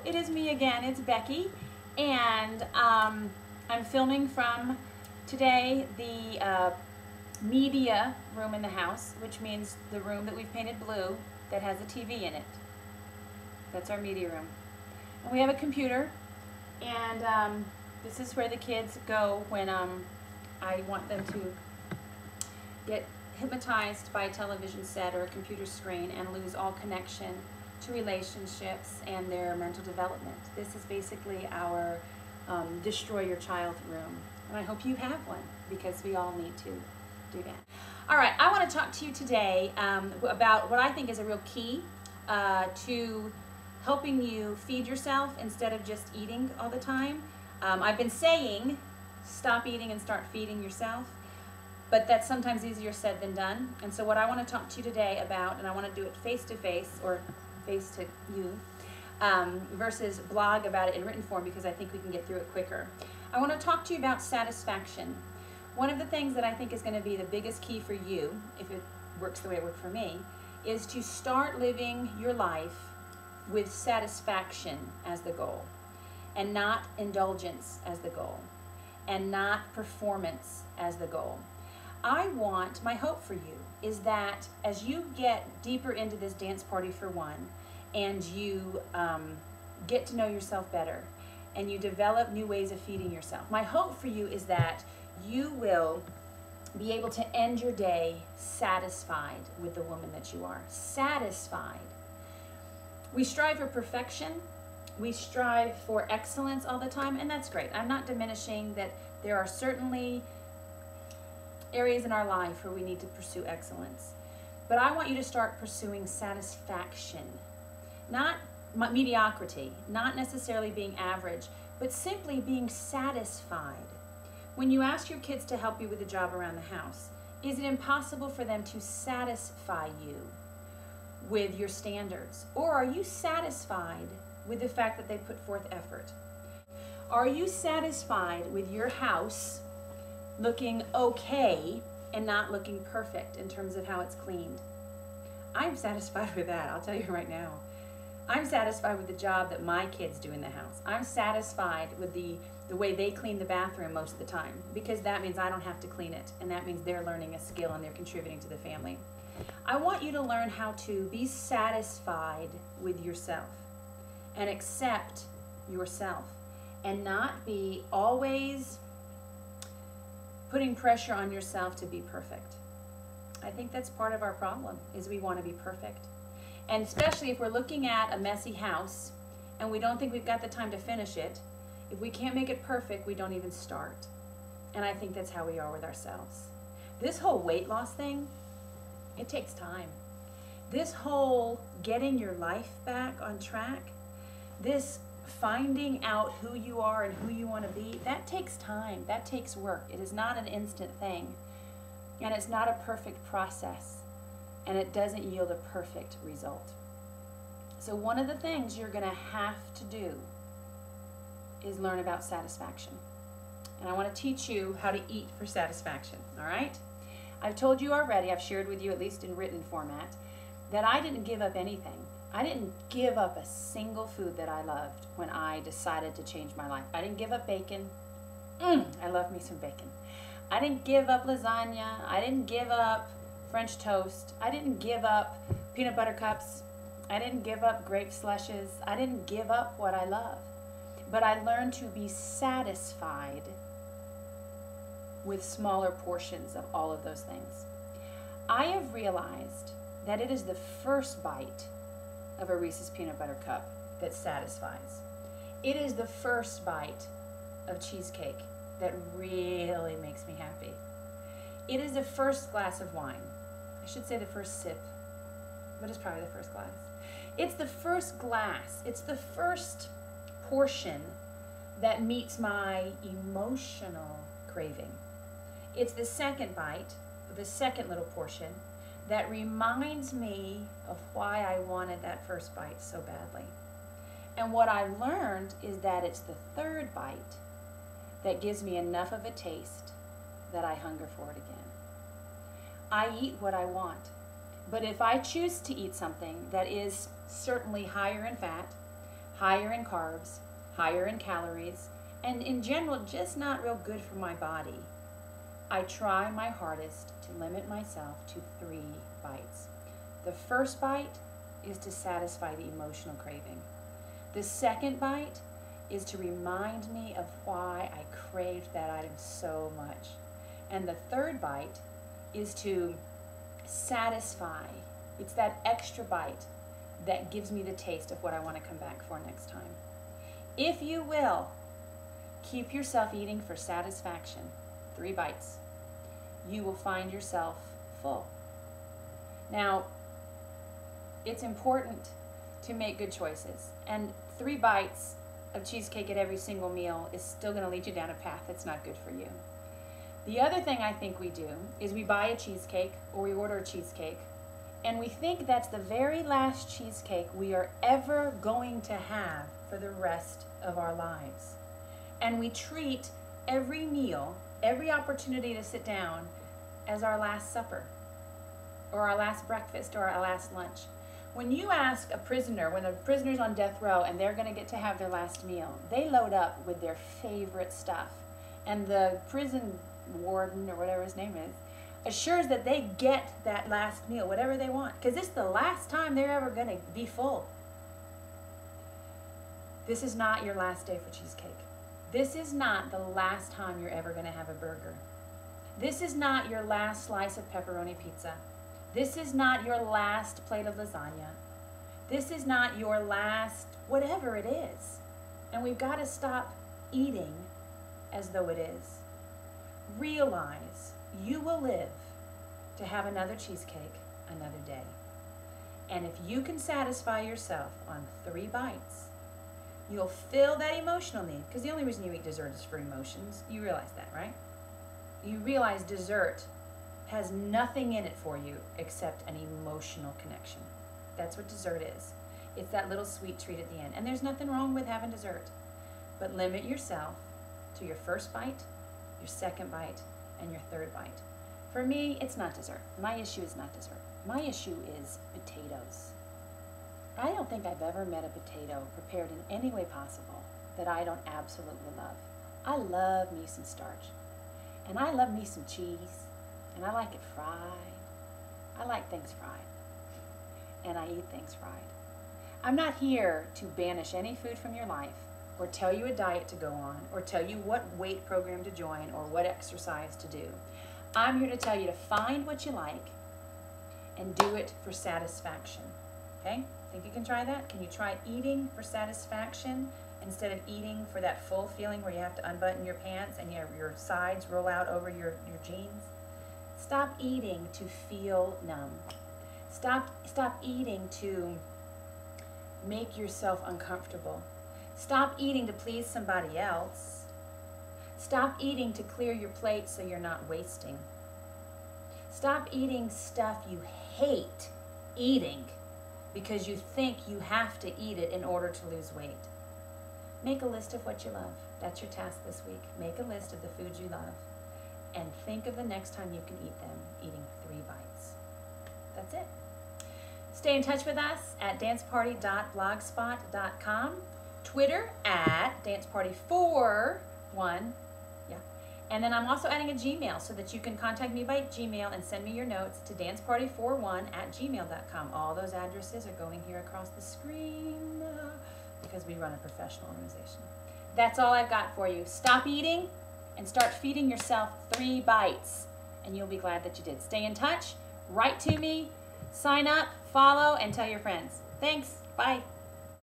it is me again. It's Becky, and I'm filming from today the media room in the house, which means the room that we've painted blue that has a TV in it. That's our media room. And we have a computer, and this is where the kids go when I want them to get hypnotized by a television set or a computer screen and lose all connection to relationships and their mental development. This is basically our destroy your child room. And I hope you have one, because we all need to do that. All right, I want to talk to you today about what I think is a real key to helping you feed yourself instead of just eating all the time. I've been saying stop eating and start feeding yourself, but that's sometimes easier said than done. And so what I want to talk to you today about, and I want to do it face to face or face to you versus blog about it in written form, because I think we can get through it quicker. I want to talk to you about satisfaction. One of the things that I think is going to be the biggest key for you, if it works the way it worked for me, is to start living your life with satisfaction as the goal, and not indulgence as the goal, and not performance as the goal. My hope for you is that as you get deeper into this dance party for one, and you get to know yourself better, and you develop new ways of feeding yourself, my hope for you is that you will be able to end your day satisfied with the woman that you are. Satisfied. We strive for perfection. We strive for excellence all the time, and that's great. I'm not diminishing that. There are certainly areas in our life where we need to pursue excellence. But I want you to start pursuing satisfaction. Not mediocrity, not necessarily being average, but simply being satisfied. When you ask your kids to help you with a job around the house, is it impossible for them to satisfy you with your standards? Or are you satisfied with the fact that they put forth effort? Are you satisfied with your house looking okay and not looking perfect in terms of how it's cleaned? I'm satisfied with that, I'll tell you right now. I'm satisfied with the job that my kids do in the house. I'm satisfied with the way they clean the bathroom most of the time, because that means I don't have to clean it, and that means they're learning a skill and they're contributing to the family. I want you to learn how to be satisfied with yourself and accept yourself, and not be always putting pressure on yourself to be perfect. I think that's part of our problem, is we want to be perfect. And especially if we're looking at a messy house and we don't think we've got the time to finish it, if we can't make it perfect, we don't even start. And I think that's how we are with ourselves. This whole weight loss thing, it takes time. This whole getting your life back on track, this finding out who you are and who you want to be, that takes time, that takes work. It is not an instant thing, and it's not a perfect process, and it doesn't yield a perfect result. So one of the things you're going to have to do is learn about satisfaction. And I want to teach you how to eat for satisfaction, all right? I've told you already, I've shared with you, at least in written format, that I didn't give up anything. I didn't give up a single food that I loved when I decided to change my life. I didn't give up bacon. I love me some bacon. I didn't give up lasagna. I didn't give up French toast. I didn't give up peanut butter cups. I didn't give up grape slushes. I didn't give up what I love. But I learned to be satisfied with smaller portions of all of those things. I have realized that it is the first bite of a Reese's peanut butter cup that satisfies. It is the first bite of cheesecake that really makes me happy. It is the first glass of wine. I should say the first sip, but it's probably the first glass. It's the first glass. It's the first portion that meets my emotional craving. It's the second bite, the second little portion, that reminds me of why I wanted that first bite so badly. And what I learned is that it's the third bite that gives me enough of a taste that I hunger for it again. I eat what I want. But if I choose to eat something that is certainly higher in fat, higher in carbs, higher in calories, and in general, just not real good for my body. I try my hardest to limit myself to 3 bites. The first bite is to satisfy the emotional craving. The second bite is to remind me of why I craved that item so much. And the third bite is to satisfy. It's that extra bite that gives me the taste of what I want to come back for next time. If you will, keep yourself eating for satisfaction, 3 bites. You will find yourself full. Now, it's important to make good choices, and 3 bites of cheesecake at every single meal is still going to lead you down a path that's not good for you. The other thing I think we do is we buy a cheesecake or we order a cheesecake, and we think that's the very last cheesecake we are ever going to have for the rest of our lives. And we treat every meal, every opportunity to sit down, as our last supper or our last breakfast or our last lunch. When you ask a prisoner, when a prisoner's on death row and they're going to get to have their last meal, they load up with their favorite stuff. And the prison warden, or whatever his name is, assures that they get that last meal, whatever they want, because it's the last time they're ever going to be full. This is not your last day for cheesecake. This is not the last time you're ever going to have a burger. This is not your last slice of pepperoni pizza. This is not your last plate of lasagna. This is not your last whatever it is. And we've got to stop eating as though it is. Realize you will live to have another cheesecake another day. And if you can satisfy yourself on 3 bites, you'll fill that emotional need. Because the only reason you eat dessert is for emotions. You realize that, right? You realize dessert has nothing in it for you except an emotional connection. That's what dessert is. It's that little sweet treat at the end. And there's nothing wrong with having dessert. But limit yourself to your first bite, your second bite, and your third bite. For me, it's not dessert. My issue is not dessert. My issue is potatoes. I don't think I've ever met a potato prepared in any way possible that I don't absolutely love. I love me some starch. And I love me some cheese. And I like it fried. I like things fried. And I eat things fried. I'm not here to banish any food from your life, or tell you a diet to go on, or tell you what weight program to join, or what exercise to do. I'm here to tell you to find what you like and do it for satisfaction. Okay? Think you can try that? Can you try eating for satisfaction instead of eating for that full feeling where you have to unbutton your pants and your sides roll out over your jeans? Stop eating to feel numb. Stop eating to make yourself uncomfortable. Stop eating to please somebody else. Stop eating to clear your plate so you're not wasting. Stop eating stuff you hate eating because you think you have to eat it in order to lose weight. Make a list of what you love. That's your task this week. Make a list of the foods you love and think of the next time you can eat them, eating 3 bites. That's it. Stay in touch with us at danceparty.blogspot.com, Twitter at danceparty41, yeah. And then I'm also adding a Gmail so that you can contact me by Gmail and send me your notes to danceparty41@gmail.com. All those addresses are going here across the screen because we run a professional organization. That's all I've got for you. Stop eating and start feeding yourself 3 bites, and you'll be glad that you did. Stay in touch, write to me, sign up, follow, and tell your friends. Thanks. Bye.